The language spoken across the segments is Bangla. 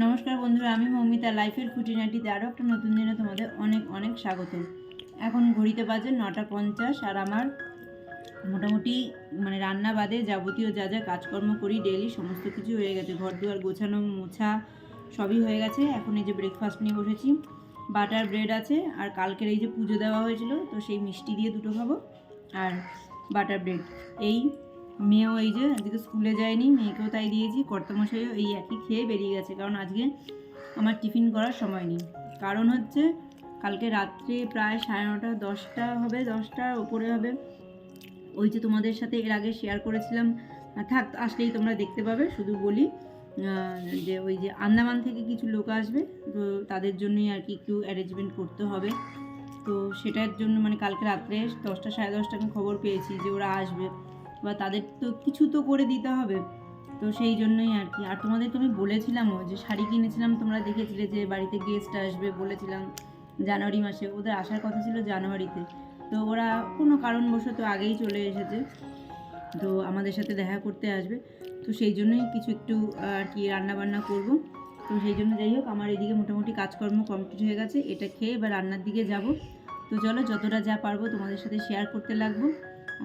নমস্কার বন্ধুরা, আমি মৌমিতা লাইফের খুঁটিনাটিতে আরও একটা নতুন দিনে তোমাদের অনেক অনেক স্বাগত। এখন ঘড়িতে বাজে 9:50 আর আমার মোটামুটি রান্না বাদে যাবতীয় যা যা কাজকর্ম করি ডেইলি সমস্ত কিছু হয়ে গেছে। ঘর দুয়ার গোছানো মোছা সবই হয়ে গেছে। এখন এই যে ব্রেকফাস্ট নিয়ে বসেছি, বাটার ব্রেড আছে আর কালকের এই যে পুজো দেওয়া হয়েছিল তো সেই মিষ্টি দিয়ে দুটো খাবো আর বাটার ব্রেড। এই মেয়েও এই যে আজকে স্কুলে যায়নি, মেয়েকেও তাই দিয়েছি। কর্তামশাইও এই একই খেয়ে বেরিয়ে গেছে, কারণ আজকে আমার টিফিন করার সময় নেই। কারণ হচ্ছে কালকে রাত্রে প্রায় 9:30 10টা হবে, 10টার ওপরে হবে। ওই যে তোমাদের সাথে এর আগে শেয়ার করেছিলাম, থাক আসলেই তোমরা দেখতে পাবে। শুধু বলি যে ওই যে আন্দামান থেকে কিছু লোক আসবে, তো তাদের জন্যই আর কি একটু অ্যারেঞ্জমেন্ট করতে হবে। তো সেটার জন্য কালকে রাত্রে 10টা 10:30 আমি খবর পেয়েছি যে ওরা আসবে, বা তাদের তো কিছু তো করে দিতে হবে। তো সেই জন্যই আর কি। আর তোমাদেরকে আমি বলেছিলামও যে শাড়ি কিনেছিলাম, তোমরা দেখেছিলে যে বাড়িতে গেস্ট আসবে বলেছিলাম জানুয়ারি মাসে। ওদের আসার কথা ছিল জানুয়ারিতে, তো ওরা কোনো কারণবশত আগেই চলে এসেছে, তো আমাদের সাথে দেখা করতে আসবে। তো সেই জন্যই কিছু একটু আর কি রান্নাবান্না করব। তো সেই জন্য যাই হোক, আমার এদিকে মোটামুটি কাজকর্ম কমপ্লিট হয়ে গেছে। এটা খেয়ে এবার রান্নার দিকে যাব। তো চলো, যতটা যা পারবো তোমাদের সাথে শেয়ার করতে লাগবো।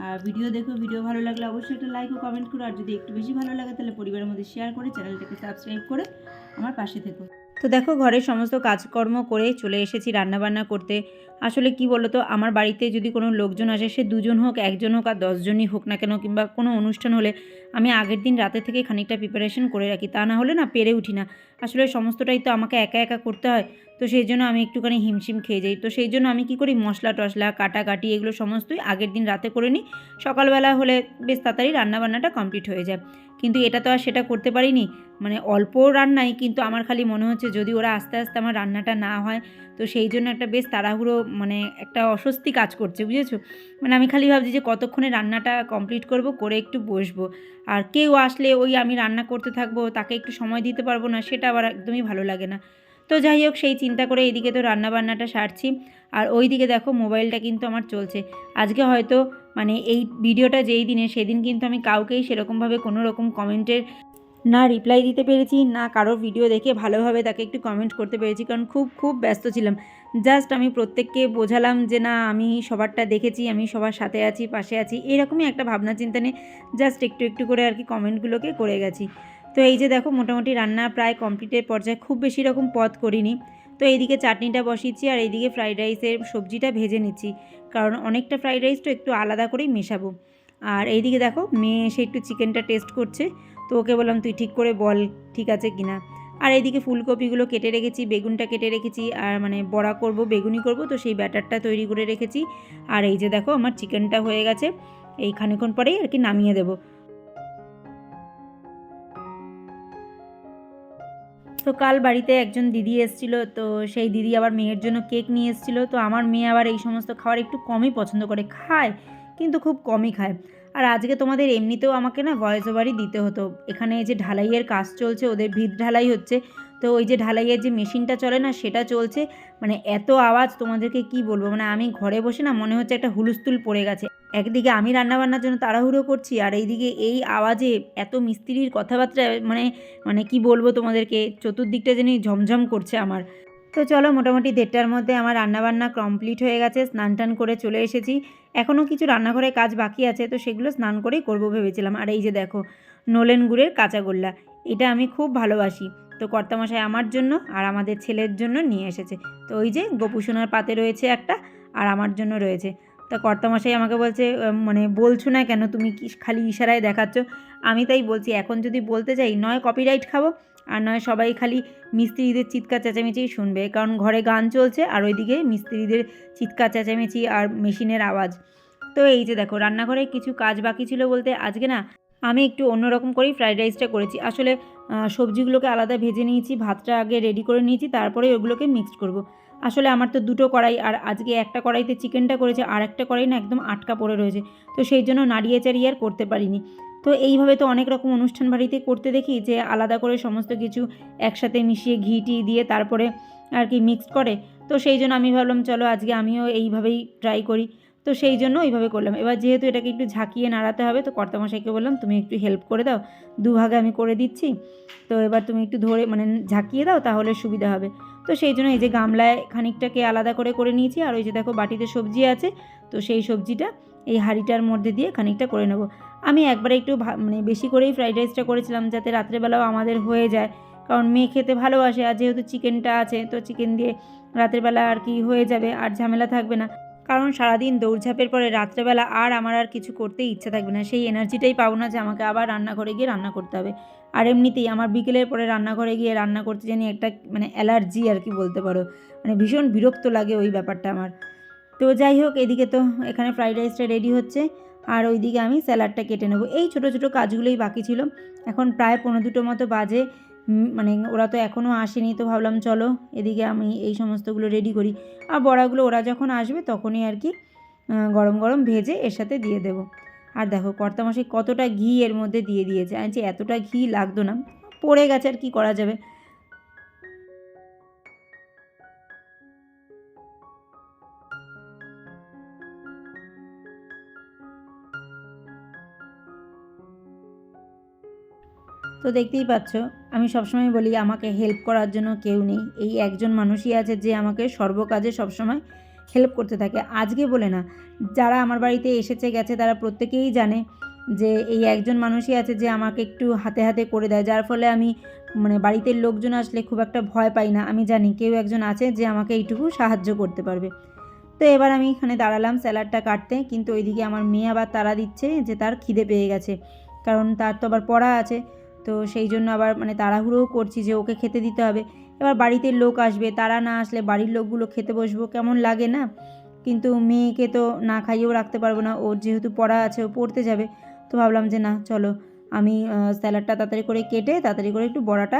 আর ভিডিও দেখো, ভিডিও ভালো লাগলে অবশ্যই একটা লাইক ও কমেন্ট করো। আর যদি একটু বেশি ভালো লাগে তাহলে পরিবারের মধ্যে শেয়ার করে চ্যানেলটাকে সাবস্ক্রাইব করে আমার পাশে থেকো। তো দেখো, ঘরের সমস্ত কাজকর্ম করে চলে এসেছি রান্নাবান্না করতে। আসলে কি বলো তো, আমার বাড়িতে যদি কোনো লোকজন আসে, সে 2জন হোক 1জন হোক আর 10জনই হোক না কেন, কিংবা কোনো অনুষ্ঠান হলে আমি আগের দিন রাতে থেকে খানিকটা প্রিপারেশন করে রাখি, তা না হলে না পেরে উঠি না। আসলে সমস্তটাই তো আমাকে একা একা করতে হয়, তো সেই জন্য আমি একটুখানি হিমশিম খেয়ে যাই। তো সেই জন্য আমি কি করি, মশলা টশলা কাটাকাটি এগুলো সমস্তই আগের দিন রাতে করে নিই। সকালবেলা হলে বেশ তাড়াতাড়ি রান্নাবান্নাটা কমপ্লিট হয়ে যায়। কিন্তু এটা তো আর সেটা করতে পারিনি। অল্প রান্নাই, কিন্তু আমার খালি মনে হচ্ছে যদি ওরা আস্তে আস্তে আমার রান্নাটা না হয়, তো সেই জন্য একটা বেশ তাড়াহুড়ো, একটা অস্বস্তি কাজ করছে, বুঝেছো? আমি খালি ভাবছি যে কতক্ষণে রান্নাটা কমপ্লিট করব, করে একটু বসবো। আর কেউ আসলে ওই আমি রান্না করতে থাকবো, তাকে একটু সময় দিতে পারবো না, সেটা আবার একদমই ভালো লাগে না। তো যাই হোক, সেই চিন্তা করে এইদিকে তো রান্নাবান্নাটা সারছি, আর ওই দিকে দেখো মোবাইলটা কিন্তু আমার চলছে। আজকে হয়তো এই ভিডিওটা যেই দিনে, সেদিন কিন্তু আমি কাউকেই সেরকমভাবে কোনো রকম কমেন্টের না রিপ্লাই দিতে পেরেছি, না কারোর ভিডিও দেখে ভালোভাবে তাকে একটু কমেন্ট করতে পেরেছি, কারণ খুব খুব ব্যস্ত ছিলাম। জাস্ট আমি প্রত্যেককে বোঝালাম যে না, আমি সবারটা দেখেছি, আমি সবার সাথে আছি, পাশে আছি, এরকমই একটা ভাবনা চিন্তা নিয়ে জাস্ট একটু একটু করে আর কি কমেন্টগুলোকে করে গেছি। তো এই যে দেখো, মোটামুটি রান্না প্রায় কমপ্লিটের পর্যায়ে, খুব বেশি রকম পদ করিনি। তো এইদিকে চাটনিটা বসিয়েছি, আর এইদিকে ফ্রাইড রাইসের সবজিটা ভেজে নিচ্ছি, কারণ অনেকটা ফ্রাইড রাইস তো একটু আলাদা করেই মেশাবো। আর এইদিকে দেখো, মেয়ে এসে একটু চিকেনটা টেস্ট করছে, তো ওকে বললাম তুই ঠিক করে বল ঠিক আছে কিনা। আর এইদিকে ফুলকপিগুলো কেটে রেখেছি, বেগুনটা কেটে রেখেছি, আর বড়া করব, বেগুনি করব, তো সেই ব্যাটারটা তৈরি করে রেখেছি। আর এই যে দেখো, আমার চিকেনটা হয়ে গেছে, এই খানিক্ষণ পরেই আর কি নামিয়ে দেবো। তো কাল বাড়িতে একজন দিদি এসেছিল, তো সেই দিদি আবার মেয়ের জন্য কেক নিয়ে এসেছিলো। তো আমার মেয়ে আবার এই সমস্ত খাবার একটু কমই পছন্দ করে, খায় কিন্তু খুব কমই খায়। আর আজকে তোমাদের এমনিতেও আমাকে না ভয়েস ওভারই দিতে হতো। এখানে যে ঢালাইয়ের কাজ চলছে, ওদের ভিত ঢালাই হচ্ছে, তো ওই যে ঢালাইয়ের যে মেশিনটা চলে না, সেটা চলছে। এত আওয়াজ তোমাদেরকে কি বলবো, আমি ঘরে বসে না মনে হচ্ছে একটা হুলস্থুল পড়ে গেছে। একদিকে আমি রান্নাবান্নার জন্য তাড়াহুড়ো করছি, আর এইদিকে এই আওয়াজে এত মিস্ত্রির কথাবার্তা, কি বলবো তোমাদেরকে, চতুর্দিকটা যেন ঝমঝম করছে আমার। তো চলো, মোটামুটি 1:30টার মধ্যে আমার রান্নাবান্না কমপ্লিট হয়ে গেছে, স্নান টান করে চলে এসেছি। এখনও কিছু রান্নাঘরে কাজ বাকি আছে, তো সেগুলো স্নান করেই করবো ভেবেছিলাম। আর এই যে দেখো, নলেন গুড়ের কাঁচাগোল্লা, এটা আমি খুব ভালোবাসি। তো কর্তামশাই আমার জন্য আর আমাদের ছেলের জন্য নিয়ে এসেছে। তো ওই যে গোপুসোনার পাতে রয়েছে একটা, আর আমার জন্য রয়েছে। তা কর্তামশাই আমাকে বলছে, বলছো না কেন তুমি, কি খালি ইশারায় দেখাচ্ছ? আমি তাই বলছি, এখন যদি বলতে যাই, নয় কপিরাইট খাবো, আর নয় সবাই খালি মিস্ত্রিদের চিৎকার চেঁচামেচিই শুনবে, কারণ ঘরে গান চলছে আর ওইদিকে মিস্ত্রিদের চিৎকার চেঁচামেচি আর মেশিনের আওয়াজ। তো এই যে দেখো, রান্নাঘরে কিছু কাজ বাকি ছিল বলতে, আজকে না আমি একটু অন্যরকম করেই ফ্রাইড রাইসটা করেছি। আসলে সবজিগুলোকে আলাদা ভেজে নিয়েছি, ভাতটা আগে রেডি করে নিয়েছি, তারপরে ওগুলোকে মিক্সড করব। আসলে আমার তো দুটো কড়াই, আর আজকে একটা কড়াইতে চিকেনটা করেছে, আর একটা কড়াই না একদম আটকা পড়ে রয়েছে, তো সেই জন্য নাড়িয়ে চাড়িয়ে আর করতে পারিনি। তো এইভাবে তো অনেক রকম অনুষ্ঠান বাড়িতে করতে দেখি, যে আলাদা করে সমস্ত কিছু একসাথে মিশিয়ে ঘি টি দিয়ে তারপরে আর কি মিক্সড করে। তো সেই জন্য আমি ভাবলাম চলো আজকে আমিও এইভাবেই ট্রাই করি। তো সেই জন্য ওইভাবে করলাম। এবার যেহেতু এটাকে একটু ঝাঁকিয়ে নাড়াতে হবে, তো কর্তামশাইকে বললাম তুমি একটু হেল্প করে দাও, দুভাগে আমি করে দিচ্ছি, তো এবার তুমি একটু ধরে মানে ঝাঁকিয়ে দাও, তাহলে সুবিধা হবে। তো সেই জন্য এই যে গামলায় খানিকটাকে আলাদা করে নিয়েছি, আর ওই যে দেখো বাটিতে সবজি আছে, তো সেই সবজিটা এই হাঁড়িটার মধ্যে দিয়ে খানিকটা করে নেব। আমি একবারে একটু মানে বেশি করেই ফ্রাইড রাইসটা করেছিলাম, যাতে রাত্রেবেলাও আমাদের হয়ে যায়, কারণ মেয়ে খেতে ভালোবাসে, আর যেহেতু চিকেনটা আছে তো চিকেন দিয়ে রাতেরবেলা আর কি হয়ে যাবে, আর ঝামেলা থাকবে না। কারণ সারাদিন দৌড়ঝাঁপের পরে রাত্রেবেলা আর আমার আর কিছু করতেই ইচ্ছা থাকবে না, সেই এনার্জিটাই পাবো না যে আমাকে আবার রান্নাঘরে গিয়ে রান্না করতে হবে। আর এমনিতেই আমার বিকেলের পরে রান্নাঘরে গিয়ে রান্না করতে জানি একটা মানে অ্যালার্জি আর কি বলতে পারো, মানে ভীষণ বিরক্ত লাগে ওই ব্যাপারটা আমার। তো যাই হোক, এদিকে তো এখানে ফ্রাইড রাইসটা রেডি হচ্ছে, আর ওইদিকে আমি স্যালাডটা কেটে নেব। এই ছোটো ছোটো কাজগুলোই বাকি ছিল। এখন প্রায় 1:45 মতো বাজে, মানে ওরা তো এখনও আসেনি, তো ভাবলাম চলো এদিকে আমি এই সমস্তগুলো রেডি করি, আর বড়াগুলো ওরা যখন আসবে তখনই আর কি গরম গরম ভেজে এর সাথে দিয়ে দেবো। আর দেখো কর্তামশাই কতটা ঘি এর মধ্যে দিয়ে দিয়েছে, আমি যে এতটা ঘি লাগতো না, পড়ে গেছে আর কি করা যাবে। তো দেখতেই পাচ্ছ, আমি সবসময় বলি আমাকে হেল্প করার জন্য কেউ নেই, এই একজন মানুষই আছে যে আমাকে সর্বকাজে সবসময় হেল্প করতে থাকে। আজকে বলে না, যারা আমার বাড়িতে এসেছে গেছে তারা প্রত্যেকেই জানে যে এই একজন মানুষই আছে যে আমাকে একটু হাতে হাতে করে দেয়, যার ফলে আমি মানে বাড়িতে লোকজন আসলে খুব একটা ভয় পাই না। আমি জানি কেউ একজন আছে যে আমাকে এইটুকু সাহায্য করতে পারবে। তো এবার আমি এখানে দাঁড়ালাম স্যালাডটা কাটতে, কিন্তু ওইদিকে আমার মেয়ে আবার তাড়া দিচ্ছে যে তার খিদে পেয়ে গেছে, কারণ তার তো আবার পড়া আছে। তো সেই জন্য আবার মানে তাড়াহুড়োও করছি যে ওকে খেতে দিতে হবে। এবার বাড়িতে লোক আসবে, তারা না আসলে বাড়ির লোকগুলো খেতে বসবো, কেমন লাগে না? কিন্তু মেয়েকে তো না খাইয়েও রাখতে পারবো না, ওর যেহেতু পড়া আছে ও পড়তে যাবে। তো ভাবলাম যে না চলো আমি স্যালাডটা তাড়াতাড়ি করে কেটে তাড়াতাড়ি করে একটু বড়াটা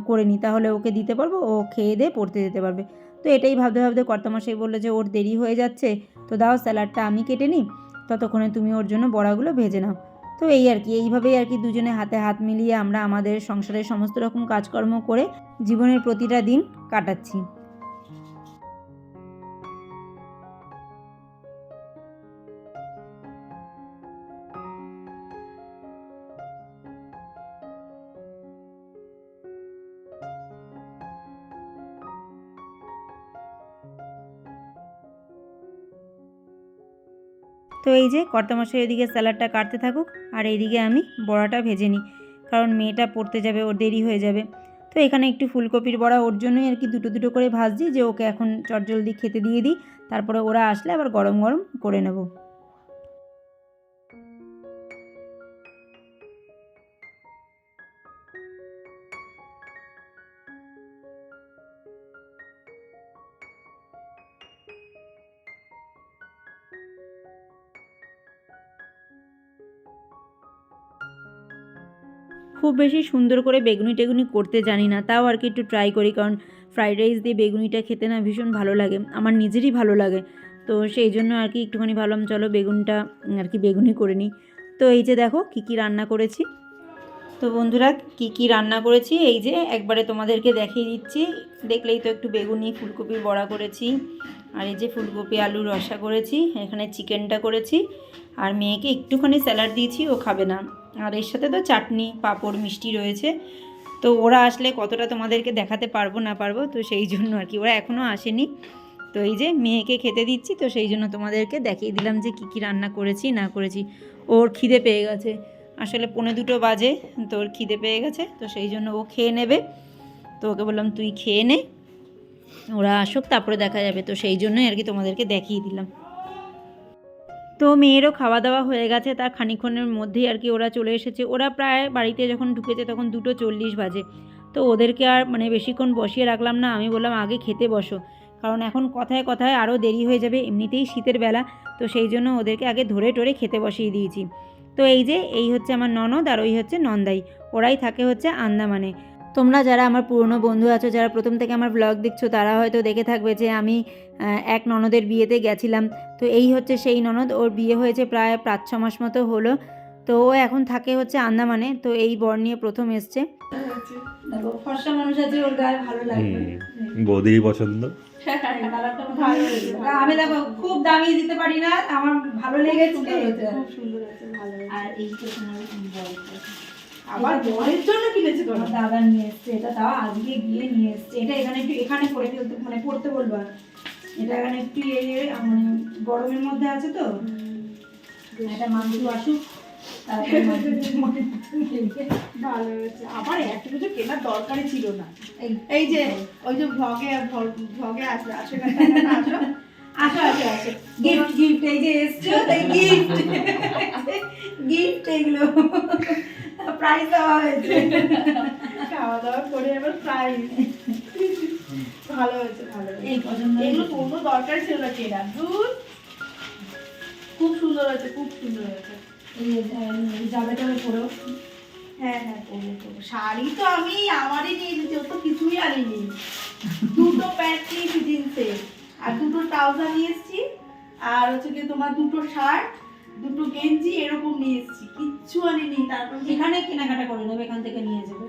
করে নিই, তাহলে ওকে দিতে পারবো, ও খেয়ে দিয়ে পড়তে যেতে পারবে। তো এটাই ভাবতে ভাবতে কর্তামশাই বললো যে ওর দেরি হয়ে যাচ্ছে, তো দাও স্যালাডটা আমি কেটে নিই, ততক্ষণে তুমি ওর জন্য বড়াগুলো ভেজে নাও। তো এই আর কি, এইভাবেই আর কি দুজনে হাতে হাত মিলিয়ে আমরা আমাদের সংসারের সমস্ত রকম কাজকর্ম করে জীবনের প্রতিটা দিন কাটাচ্ছি। তো এই যে কর্তামশাই এদিকে স্যালাডটা কাটতে থাকুক, আর এইদিকে আমি বড়াটা ভেজে নিই, কারণ মেয়েটা পড়তে যাবে, ওর দেরি হয়ে যাবে। তো এখানে একটু ফুলকপির বড়া ওর জন্যই আর কি দুটো দুটো করে ভাজছি, যে ওকে এখন চটজলদি খেতে দিয়ে দিই, তারপরে ওরা আসলে আবার গরম গরম করে নেব। খুব বেশি সুন্দর করে বেগুনি টেগুনি করতে জানি না, তাও আর কি একটু ট্রাই করি, কারণ ফ্রাইড রাইস দিয়ে বেগুনিটা খেতে না ভীষণ ভালো লাগে, আমার নিজেরই ভালো লাগে। তো সেই জন্য আর কি একটুখানি ভাবলাম চলো বেগুনটা আর কি বেগুনি করে নিই। তো এই যে দেখো কী কী রান্না করেছি। তো বন্ধুরা কি কি রান্না করেছি এই যে একবারে তোমাদেরকে দেখিয়ে দিচ্ছি, দেখলেই তো একটু বেগুনি ফুলকপির বড়া করেছি, আর এই যে ফুলকপি আলুর রসা করেছি, এখানে চিকেনটা করেছি, আর মেয়েকে একটুখানি স্যালাড দিয়েছি, ও খাবে না, আর এর সাথে তো চাটনি পাঁপড় মিষ্টি রয়েছে। তো ওরা আসলে কতটা তোমাদেরকে দেখাতে পারবো না পারবো, তো সেই জন্য আর কি, ওরা এখনও আসেনি। তো এই যে মেয়েকে খেতে দিচ্ছি, তো সেই জন্য তোমাদেরকে দেখিয়ে দিলাম যে কী কী রান্না করেছি না করেছি। ওর খিদে পেয়ে গেছে, আসলে 1:45 বাজে, তো ওর খিদে পেয়ে গেছে, তো সেই জন্য ও খেয়ে নেবে। তো ওকে বললাম তুই খেয়ে নে, ওরা আসুক তারপরে দেখা যাবে, তো সেই জন্যই আর কি তোমাদেরকে দেখিয়ে দিলাম। তো মেয়েরও খাওয়া দাওয়া হয়ে গেছে, তার খানিকক্ষণের মধ্যেই আর কি ওরা চলে এসেছে। ওরা প্রায় বাড়িতে যখন ঢুকেছে তখন 2:40 বাজে। তো ওদেরকে আর মানে বেশিক্ষণ বসিয়ে রাখলাম না, আমি বললাম আগে খেতে বসো, কারণ এখন কথায় কথায় আরও দেরি হয়ে যাবে, এমনিতেই শীতের বেলা, তো সেই জন্য ওদেরকে আগে ধরে টরে খেতে বসিয়ে দিয়েছি। তো এই যে এই হচ্ছে আমার ননদ, আর ওই হচ্ছে নন্দাই, ওরাই থাকে হচ্ছে আন্দামানে। তোমরা যারা আমার পুরনো বন্ধু আছো, যারা প্রথম থেকে আমার ব্লগ দেখছো, তারা হয়তো দেখে থাকবে যে আমি এক ননদের বিয়েতে গেছিলাম। তো এই হচ্ছে সেই ননদ, ওর বিয়ে হয়েছে প্রায় 5-6 মাস মতো হলো। তো ও এখন থাকে হচ্ছে আন্দামানে, তো এই বর নিয়ে প্রথম এসছে। দেখো ফর্সা মানুষ আছে, ওর গায়ে ভালো লাগবে, বৌদিরই পছন্দ। কালারটা ভালো হয়েছে। আমি দেখো খুব দামি দিতে পারি না, আমার ভালো লেগেছে, খুব সুন্দর হয়েছে, ভালো হয়েছে। আর এই তো তোমার বল আবার বরের জন্য কিনেছে কোনো আমার দাদা নিয়ে এসছে, এটা তাও আজকে গিয়ে নিয়ে এসছে। এটা এখানে একটু এখানে পরে ফেলতে মানে পড়তে বলবো আর। এটা এখানে একটু মানে গরমের মধ্যে আছে তো, এটা মাংস আসুক তারপরে ভালো হয়েছে। আবার এত কিছু কেনার দরকারই ছিল না। এই যে ওই যে ভ্লগে আসবে, আসে না আসো আসো আসো আসো, গিফট গিফট এই যে এসছো তাই গিফট গিফট এগুলো প্রাইজ দেওয়া হয়েছে, খাওয়া দাওয়া করে এবার প্রাইজ। ভালো হয়েছে, ভালো হয়েছে। এই পছন্দ এগুলো কোনো দরকার ছিল না কেনার। দুধ খুব সুন্দর হয়েছে, খুব সুন্দর হয়েছে। এই যাবে টাবে পড়ো। হ্যাঁ হ্যাঁ, পরবো পরবো। শাড়ি তো আমি আমারই নিয়ে এসেছি, ও তো কিছুই আনিনি। দুটো প্যান্ট নিয়েছি জিন্সের, আর দুটো ট্রাউজার নিয়ে এসেছি, আর হচ্ছে কি তোমার দুটো শার্ট, দুটো গেঞ্জি এরকম নিয়ে এসেছি, কিচ্ছু আনিনি। তারপর এখানে কেনাকাটা করে নেবে, এখান থেকে নিয়ে যাবে।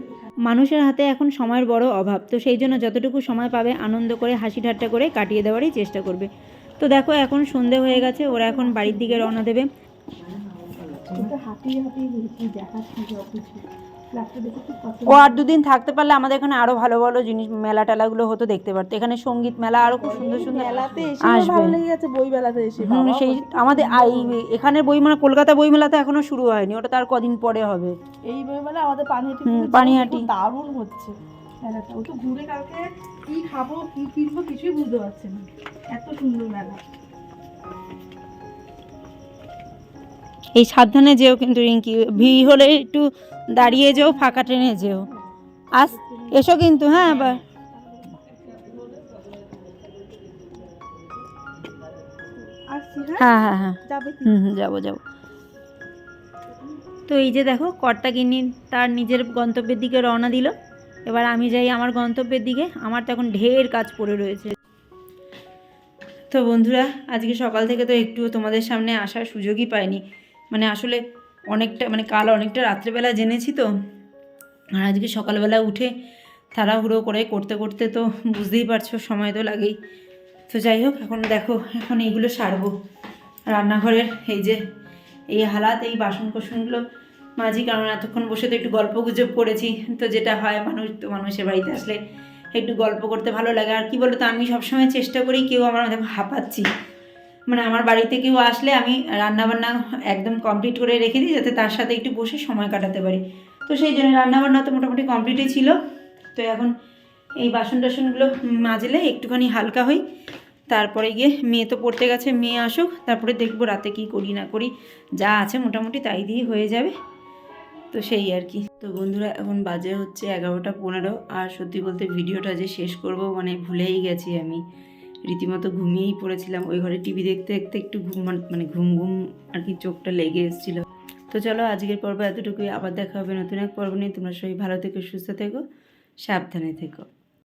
মানুষের হাতে এখন সময়ের বড় অভাব, তো সেই জন্য যতটুকু সময় পাবে আনন্দ করে হাসি ঠাট্টা করে কাটিয়ে দেওয়ারই চেষ্টা করবে। তো দেখো এখন সন্ধে হয়ে গেছে, ওরা এখন বাড়ির দিকে রওনা দেবে। হাঁপিয়ে হাঁপিয়ে ঘুরছি, দেখাচ্ছি সব কিছু। ফ্ল্যাটটা দেখে খুব পছন্দ। ও আর দুদিন থাকতে পারলে আমাদের এখানে আরো ভালো ভালো জিনিস মেলা টেলাগুলো হতো, দেখতে পারতো। এখানে সঙ্গীত মেলা আরো খুব সুন্দর সুন্দর মেলাতে এসে আসবে। ভালো লেগে গেছে, বই মেলাতে এসে। সেই আমাদের এখানের বইমেলা, কলকাতা বইমেলা তো এখনো শুরু হয়নি, ওটা তার কদিন পরে হবে। এই বই মেলা আমাদের পানিহাটি পানিহাটি দারুণ হচ্ছে মেলাটা। ও তো ঘুরে কালকে কি খাবো কি কিনবো কিছুই বুঝতে পারছে না, এত সুন্দর মেলা। এই সাবধানে যেও কিন্তু রিঙ্কি, ভিড় হলে একটু দাঁড়িয়ে যেও, ফাঁকা ট্রেনে যেও। এসো কিন্তু, হ্যাঁ আবার আসছি। হ্যাঁ হ্যাঁ হ্যাঁ যাবে যাবো যাবো। তো এই যে দেখো কর্তা গিন্নি তার নিজের গন্তব্যের দিকে রওনা দিল, এবার আমি যাই আমার গন্তব্যের দিকে। আমার তো এখন ঢের কাজ পড়ে রয়েছে। তো বন্ধুরা, আজকে সকাল থেকে তো একটু তোমাদের সামনে আসার সুযোগই পাইনি, মানে আসলে অনেকটা মানে কাল অনেকটা রাত্রেবেলা জেনেছি তো, আর আজকে সকালবেলা উঠে তাড়াহুড়ো করে করতে করতে তো বুঝতেই পারছো সময় তো লাগেই। তো যাই হোক, এখন দেখো এখন এইগুলো সারবো রান্নাঘরের, এই যে এই হালাত, এই বাসন কোসনগুলো মাঝি, কারণ এতক্ষণ বসে তো একটু গল্প গুজব করেছি। তো যেটা হয় মানুষের বাড়িতে আসলে একটু গল্প করতে ভালো লাগে। আর কি বলো তো, আমি সবসময় চেষ্টা করি কেউ আমার মধ্যে হাঁপাচ্ছি, মানে আমার বাড়িতে কেউ আসলে আমি রান্নাবান্না একদম কমপ্লিট করে রেখে দিই, যাতে তার সাথে একটু বসে সময় কাটাতে পারি। তো সেই জন্য রান্নাবান্না তো মোটামুটি কমপ্লিটই ছিল। তো এখন এই বাসন টাসনগুলো মাজলে একটুখানি হালকা হই, তারপরে গিয়ে মেয়ে তো পড়তে গেছে, মেয়ে আসুক, তারপরে দেখবো রাতে কি করি না করি, যা আছে মোটামুটি তাই দিয়ে হয়ে যাবে। তো সেই আর কি। তো বন্ধুরা, এখন বাজে হচ্ছে 11:15, আর সত্যি বলতে ভিডিওটা যে শেষ করব মানে ভুলেই গেছি আমি, রীতিমতো ঘুমিয়েই পড়েছিলাম। ওই ঘরে টিভি দেখতে দেখতে একটু মানে ঘুম ঘুম আর কি চোখটা লেগে এসেছিলো। তো চলো আজকের পর্ব এতটুকুই, আবার দেখা হবে নতুন এক পর্ব নিয়ে। তোমরা সবাই ভালো থেকো, সুস্থ থেকো, সাবধানে থেকো।